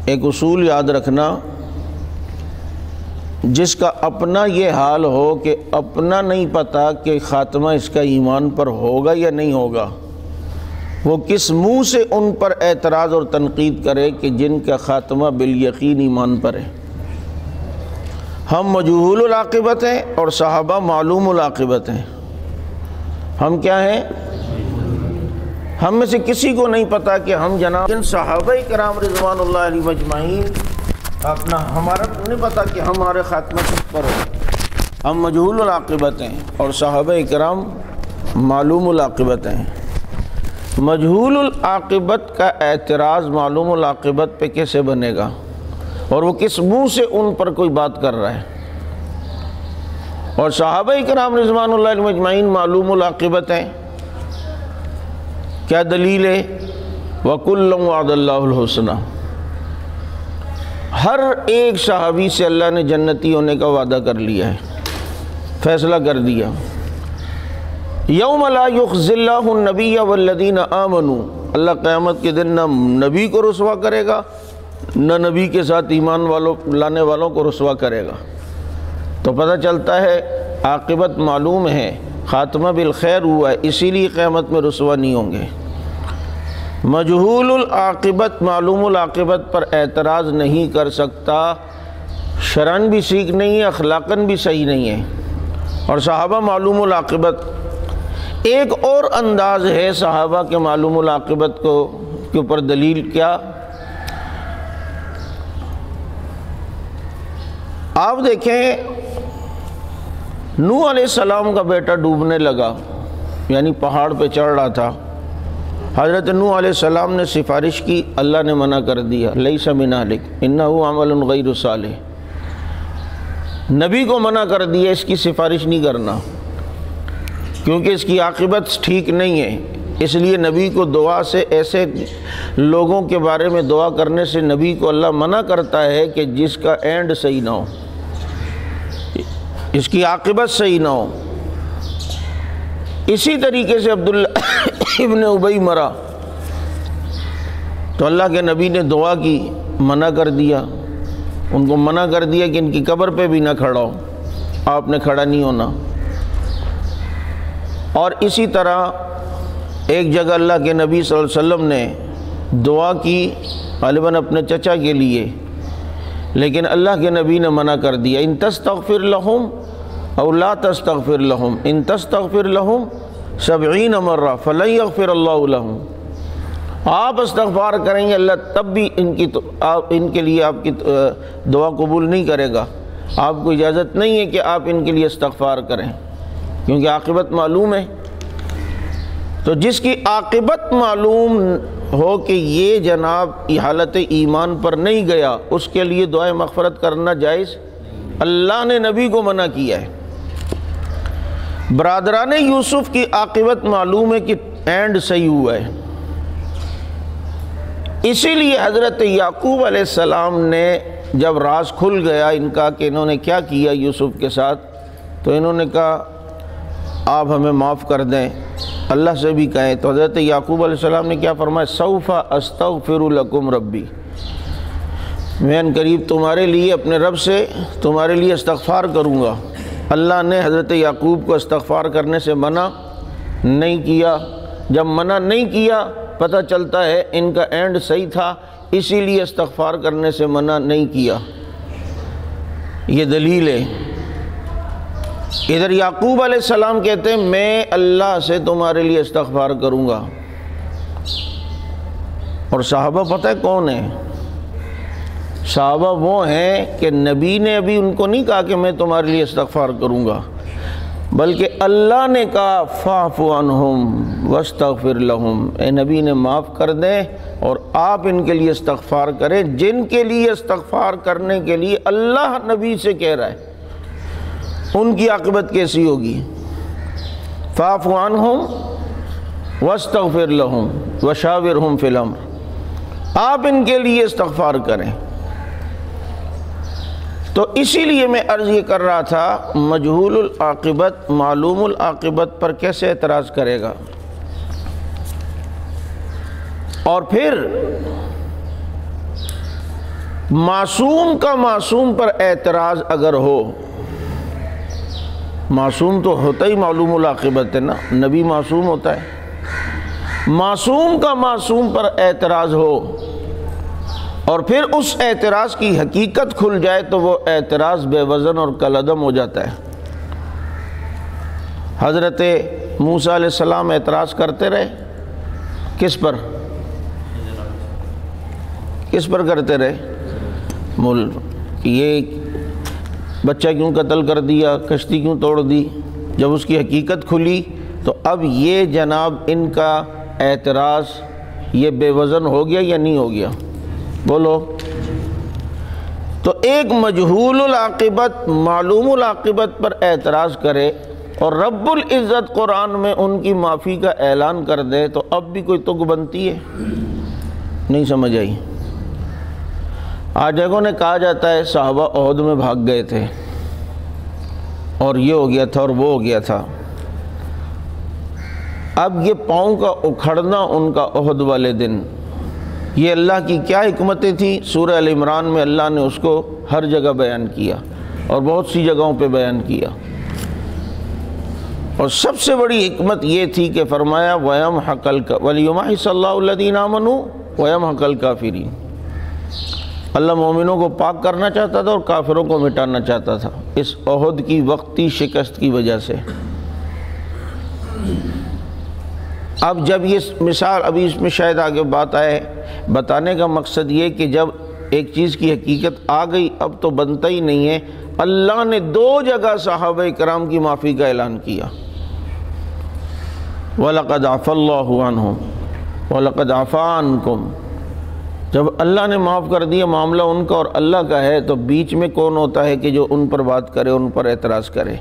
ایک اصول یاد رکھنا، جس کا اپنا یہ حال ہو کہ اپنا نہیں پتہ کہ خاتمہ اس کا ایمان پر ہوگا یا نہیں ہوگا، وہ کس منہ سے ان پر اعتراض اور تنقید کرے کہ جن کا خاتمہ بالیقین ایمان پر ہے۔ ہم مجہول العاقبت ہیں اور صحابہ معلوم العاقبت ہیں۔ ہم کیا ہیں؟ ہم میں سے کسی کو نہیں پتا کہ ہم جناب صحابہ کرام رضوان اللہ علیہ مجمعین ہمارا نہیں پتا کہ ہمارے خاتمہ کس پر ہو۔ ہم مجہول العاقبت ہیں اور صحابہ کرام معلوم العاقبت ہیں۔ مجہول العاقبت کا اعتراض معلوم العاقبت پہ کیسے بنے گا، اور وہ کس منہ سے ان پر کوئی بات کر رہا ہے؟ اور صحابہ کرام رضوان اللہ علیہ مجمعین معلوم العاقبت ہیں۔ کیا دلیل ہے؟ وَكُلًّا وَعَدَ اللَّهُ الْحُسْنَى، ہر ایک صحابی سے اللہ نے جنتی ہونے کا وعدہ کر لیا ہے، فیصلہ کر دیا۔ یوم لا یخزی اللہ النبی والذین آمنوا، اللہ قیامت کے دن نہ نبی کو رسوا کرے گا نہ نبی کے ساتھ ایمان لانے والوں کو رسوا کرے گا۔ تو پتہ چلتا ہے عاقبت معلوم ہے، خاتمہ بالخیر ہوا ہے، اسی لیے قیامت میں رسوا نہیں ہوں گے۔ مجہول العاقبت معلوم العاقبت پر اعتراض نہیں کر سکتا، شرعاً بھی ٹھیک نہیں ہے، اخلاقاً بھی صحیح نہیں ہے۔ اور صحابہ معلوم العاقبت ایک اور انداز ہے صحابہ کے معلوم العاقبت کے اوپر دلیل کیا؟ آپ دیکھیں نوح علیہ السلام کا بیٹا ڈوبنے لگا، یعنی پہاڑ پہ چڑھ رہا تھا۔ حضرت نوح علیہ السلام نے سفارش کی، اللہ نے منع کر دیا، لیس من اہلک انہ عمل غیر صالح، نبی کو منع کر دیا اس کی سفارش نہیں کرنا، کیونکہ اس کی عاقبت ٹھیک نہیں ہے۔ اس لیے نبی کو دعا سے، ایسے لوگوں کے بارے میں دعا کرنے سے نبی کو اللہ منع کرتا ہے کہ جس کا اینڈ صحیح نہ ہو، اس کی عاقبت صحیح نہ ہو۔ اسی طریقے سے عبداللہ ابن ابی مرا تو اللہ کے نبی نے دعا کی، منع کر دیا، ان کو منع کر دیا کہ ان کی قبر پہ بھی نہ کھڑا ہو، آپ نے کھڑا نہیں ہونا۔ اور اسی طرح ایک جگہ اللہ کے نبی صلی اللہ علیہ وسلم نے دعا کی غالباً اپنے چچا کے لیے، لیکن اللہ کے نبی نے منع کر دیا، ان تستغفر لہم او لا تستغفر لہم ان تستغفر لہم 70 مرہ فلن یغفر اللہ لہم، آپ استغفار کریں گے اللہ تب بھی ان کے لیے آپ کی دعا قبول نہیں کرے گا، آپ کو اجازت نہیں ہے کہ آپ ان کے لیے استغفار کریں، کیونکہ عاقبت معلوم ہے۔ تو جس کی عاقبت معلوم ہو کہ یہ جناب حالت ایمان پر نہیں گیا، اس کے لیے دعائے مغفرت کرنا جائز، اللہ نے نبی کو منع کیا ہے۔ برادران یوسف کی عاقبت معلوم ہے کہ اینڈ صحیح ہوا ہے، اسی لیے حضرت یعقوب علیہ السلام نے جب راز کھل گیا ان کا کہ انہوں نے کیا کیا یوسف کے ساتھ، تو انہوں نے کہا آپ ہمیں معاف کر دیں، اللہ سے بھی کہیں۔ تو حضرت یعقوب علیہ السلام نے کیا فرمایا؟ سوف استغفر لکم ربی، میں ان قریب تمہارے لیے اپنے رب سے تمہارے لیے استغفار کروں گا۔ اللہ نے حضرت یعقوب کو استغفار کرنے سے منع نہیں کیا۔ جب منع نہیں کیا، پتہ چلتا ہے ان کا اینڈ صحیح تھا، اسی لیے استغفار کرنے سے منع نہیں کیا۔ یہ دلیل ہے۔ ادھر یعقوب علیہ السلام کہتے ہیں میں اللہ سے تمہارے لیے استغفار کروں گا، اور صحابہ پتہ ہے کون ہیں؟ صحابہ وہ ہیں کہ نبی نے ابھی ان کو نہیں کہا کہ میں تمہارے لیے استغفار کروں گا، بلکہ اللہ نے کہا فاعف عنہم واستغفر لہم، اے نبی نے معاف کر دیں اور آپ ان کے لیے استغفار کریں، جن کے لیے استغفار کرنے کے لیے اللہ نبی سے کہہ رہا ہے، ان کی عاقبت کیسی ہوگی؟ فاعف عنہم واستغفر لہم وشاورہم فی الامر، آپ ان کے لیے استغفار کریں۔ تو اسی لیے میں عرض یہ کر رہا تھا مجہول العاقبت معلوم العاقبت پر کیسے اعتراض کرے گا؟ اور پھر معصوم کا معصوم پر اعتراض اگر ہو، معصوم تو ہوتا ہی معلوم العاقبت ہے نا، نبی معصوم ہوتا ہے، معصوم کا معصوم پر اعتراض ہو اور پھر اس اعتراض کی حقیقت کھل جائے تو وہ اعتراض بے وزن اور کالعدم ہو جاتا ہے۔ حضرت موسیٰ علیہ السلام اعتراض کرتے رہے، کس پر کرتے رہے؟ یہ بچہ کیوں قتل کر دیا، کشتی کیوں توڑ دی؟ جب اس کی حقیقت کھلی تو اب یہ جناب ان کا اعتراض یہ بے وزن ہو گیا یا نہیں ہو گیا؟ بولو۔ تو ایک مجہول العاقبت معلوم العاقبت پر اعتراض کرے اور رب العزت قرآن میں ان کی معافی کا اعلان کر دے تو اب بھی کوئی تگ بنتی ہے؟ نہیں سمجھ آئی؟ آج جگہوں نے کہا جاتا ہے صحابہ احد میں بھاگ گئے تھے اور یہ ہو گیا تھا اور وہ ہو گیا تھا۔ اب یہ پاؤں کا اکھڑنا ان کا احد والے دن، یہ اللہ کی کیا حکمتیں تھیں؟ سورہ ال عمران میں اللہ نے اس کو ہر جگہ بیان کیا اور بہت سی جگہوں پہ بیان کیا، اور سب سے بڑی حکمت یہ تھی کہ فرمایا وَلِيُمَحِصَ اللَّهُ الَّذِينَ آمَنُوا وَيَمْحَقَ الْكَافِرِينَ۔ اللہ مومنوں کو پاک کرنا چاہتا تھا اور کافروں کو مٹانا چاہتا تھا اس احد کی وقتی شکست کی وجہ سے۔ اب جب یہ مثال، ابھی اس میں شاید آگے بات آئے، بتانے کا مقصد یہ کہ جب ایک چیز کی حقیقت آ گئی اب تو بنتا ہی نہیں ہے۔ اللہ نے 2 جگہ صحابہ کرام کی معافی کا اعلان کیا، وَلَقَدْ عَفَا اللَّهُ عَنْهُمْ وَلَقَدْ عَفَا عَنْكُمْ۔ جب اللہ نے معاف کر دیا، معاملہ ان کا اور اللہ کا ہے، تو بیچ میں کون ہوتا ہے کہ جو ان پر بات کرے، ان پر اعتراض کرے؟